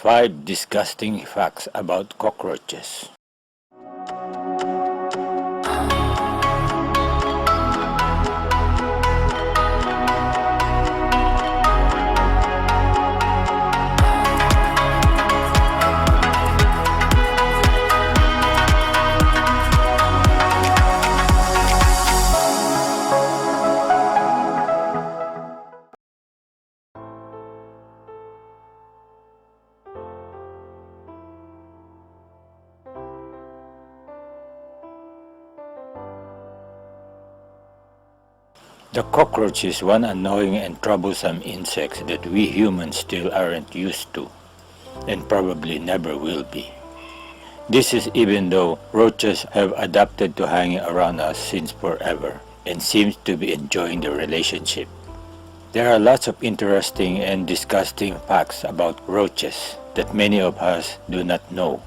5 disgusting facts about cockroaches. The cockroach is one annoying and troublesome insect that we humans still aren't used to, and probably never will be. This is even though roaches have adapted to hanging around us since forever, and seems to be enjoying the relationship. There are lots of interesting and disgusting facts about roaches that many of us do not know.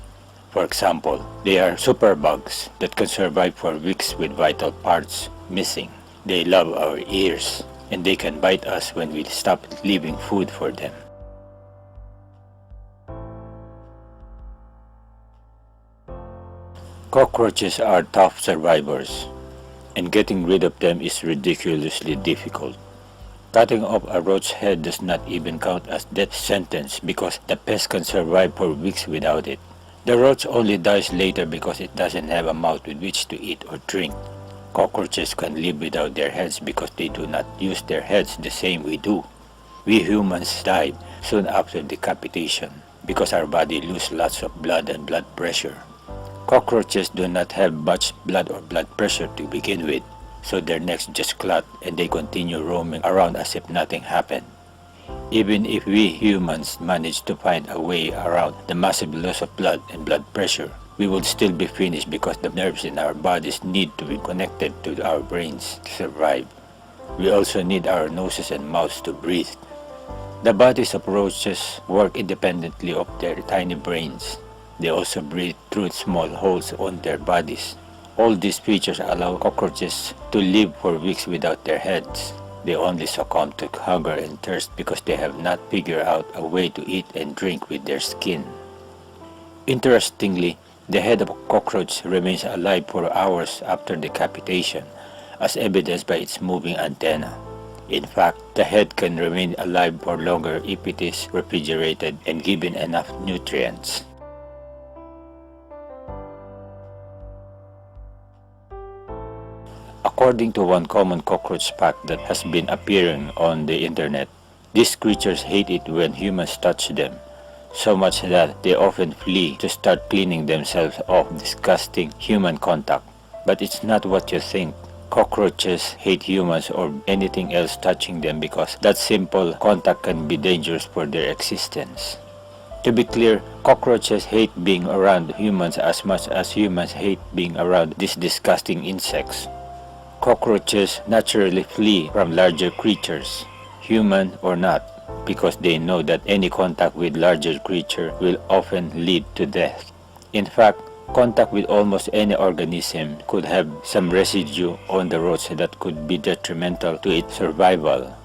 For example, they are superbugs that can survive for weeks with vital parts missing. They love our ears, and they can bite us when we stop leaving food for them. Cockroaches are tough survivors, and getting rid of them is ridiculously difficult. Cutting off a roach's head does not even count as death sentence because the pest can survive for weeks without it. The roach only dies later because it doesn't have a mouth with which to eat or drink. Cockroaches can live without their heads because they do not use their heads the same we do. We humans died soon after decapitation because our body lose lots of blood and blood pressure. Cockroaches do not have much blood or blood pressure to begin with, so their necks just clot and they continue roaming around as if nothing happened. Even if we humans manage to find a way around the massive loss of blood and blood pressure, we would still be finished because the nerves in our bodies need to be connected to our brains to survive. We also need our noses and mouths to breathe. The bodies of roaches work independently of their tiny brains. They also breathe through small holes on their bodies. All these features allow cockroaches to live for weeks without their heads. They only succumb to hunger and thirst because they have not figured out a way to eat and drink with their skin. Interestingly, the head of a cockroach remains alive for hours after decapitation, as evidenced by its moving antenna. In fact, the head can remain alive for longer if it is refrigerated and given enough nutrients. According to one common cockroach fact that has been appearing on the internet, these creatures hate it when humans touch them, so much that they often flee to start cleaning themselves off disgusting human contact. But it's not what you think. Cockroaches hate humans or anything else touching them because that simple contact can be dangerous for their existence. To be clear, cockroaches hate being around humans as much as humans hate being around these disgusting insects. Cockroaches naturally flee from larger creatures, human or not, because they know that any contact with larger creature will often lead to death. In fact, contact with almost any organism could have some residue on the roach that could be detrimental to its survival.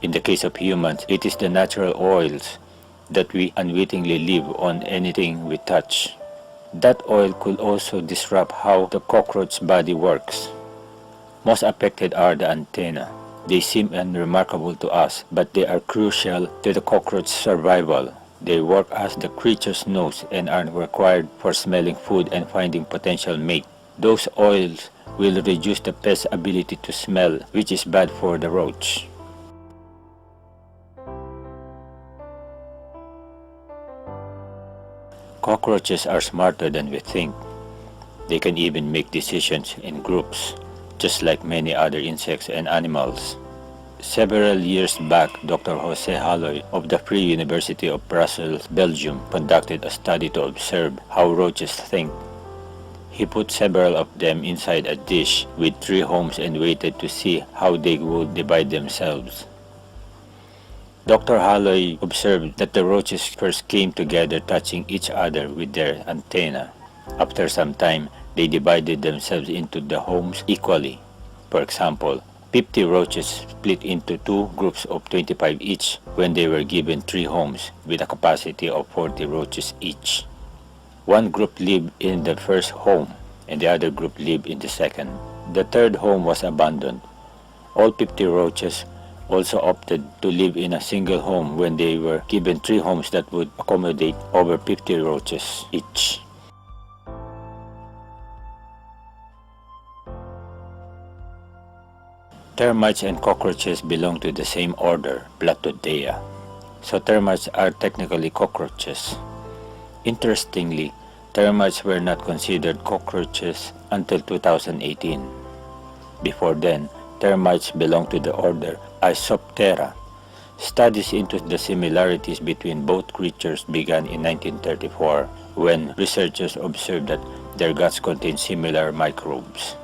In the case of humans, it is the natural oils that we unwittingly leave on anything we touch. That oil could also disrupt how the cockroach's body works. Most affected are the antennae. They seem unremarkable to us, but they are crucial to the cockroach's survival. They work as the creature's nose and are required for smelling food and finding potential mate. Those oils will reduce the pest's ability to smell, which is bad for the roach. Cockroaches are smarter than we think. They can even make decisions in groups, just like many other insects and animals. Several years back, Dr. Jose Halloy of the Free University of Brussels, Belgium, conducted a study to observe how roaches think. He put several of them inside a dish with 3 homes and waited to see how they would divide themselves. Dr. Halloy observed that the roaches first came together touching each other with their antennae. After some time, they divided themselves into the homes equally. For example, 50 roaches split into two groups of 25 each when they were given 3 homes with a capacity of 40 roaches each. One group lived in the first home and the other group lived in the second. The third home was abandoned. All 50 roaches also opted to live in a single home when they were given 3 homes that would accommodate over 50 roaches each. Termites and cockroaches belong to the same order, Blattodea, so termites are technically cockroaches. Interestingly, termites were not considered cockroaches until 2018. Before then, termites belonged to the order Isoptera. Studies into the similarities between both creatures began in 1934 when researchers observed that their guts contain similar microbes.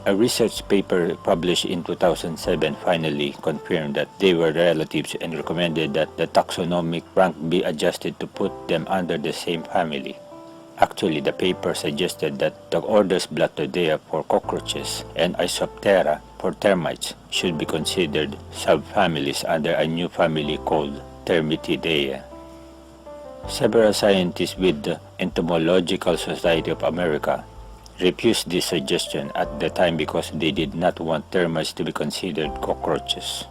A research paper published in 2007 finally confirmed that they were relatives and recommended that the taxonomic rank be adjusted to put them under the same family. Actually, the paper suggested that the orders Blattodea for cockroaches and Isoptera for termites should be considered subfamilies under a new family called Termitidae. Several scientists with the Entomological Society of America refused this suggestion at the time because they did not want termites to be considered cockroaches.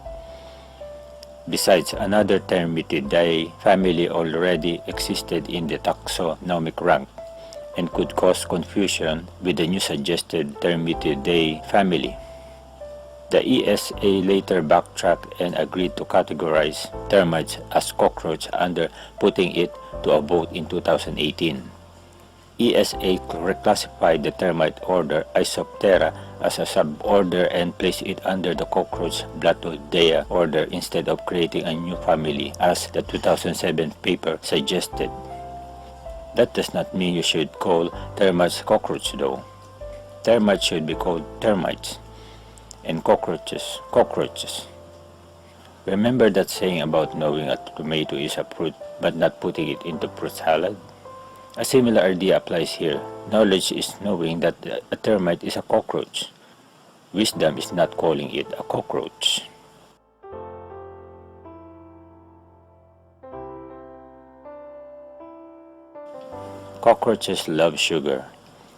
Besides, another Termitidae family already existed in the taxonomic rank and could cause confusion with the new suggested Termitidae family. The ESA later backtracked and agreed to categorize termites as cockroach under putting it to a vote in 2018. ESA reclassified the termite order Isoptera as a suborder and placed it under the cockroach Blattodea order instead of creating a new family as the 2007 paper suggested. That does not mean you should call termites cockroach though. Termites should be called termites and cockroaches cockroaches. Remember that saying about knowing a tomato is a fruit but not putting it into fruit salad? A similar idea applies here. Knowledge is knowing that a termite is a cockroach. Wisdom is not calling it a cockroach. Cockroaches love sugar.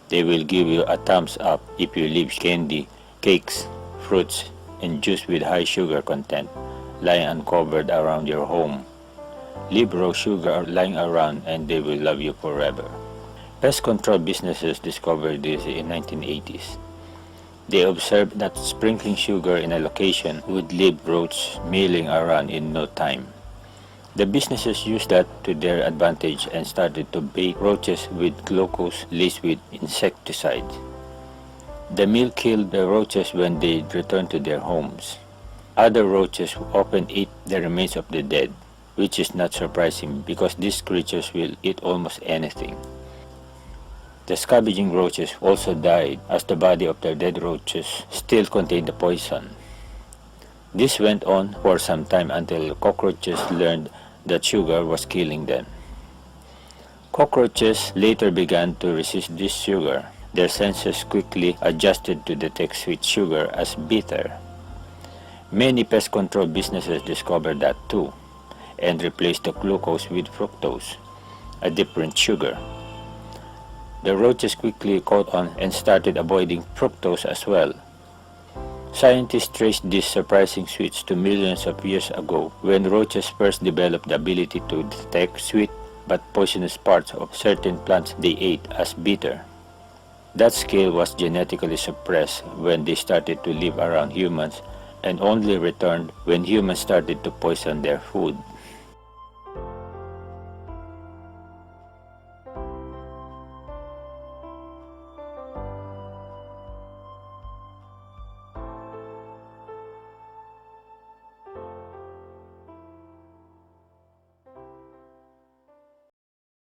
They will give you a thumbs up if you leave candy, cakes, fruits, and juice with high sugar content lying uncovered around your home. Leave raw sugar lying around and they will love you forever. Pest control businesses discovered this in 1980s. They observed that sprinkling sugar in a location would leave roaches milling around in no time. The businesses used that to their advantage and started to bait roaches with glucose laced with insecticide. The meal killed the roaches when they returned to their homes. Other roaches often eat the remains of the dead, which is not surprising because these creatures will eat almost anything. The scavenging roaches also died as the body of the dead roaches still contained the poison. This went on for some time until cockroaches learned that sugar was killing them. Cockroaches later began to resist this sugar. Their senses quickly adjusted to detect sweet sugar as bitter. Many pest control businesses discovered that too, and replaced the glucose with fructose, a different sugar. The roaches quickly caught on and started avoiding fructose as well. Scientists traced these surprising switch to millions of years ago when roaches first developed the ability to detect sweet but poisonous parts of certain plants they ate as bitter. That skill was genetically suppressed when they started to live around humans and only returned when humans started to poison their food.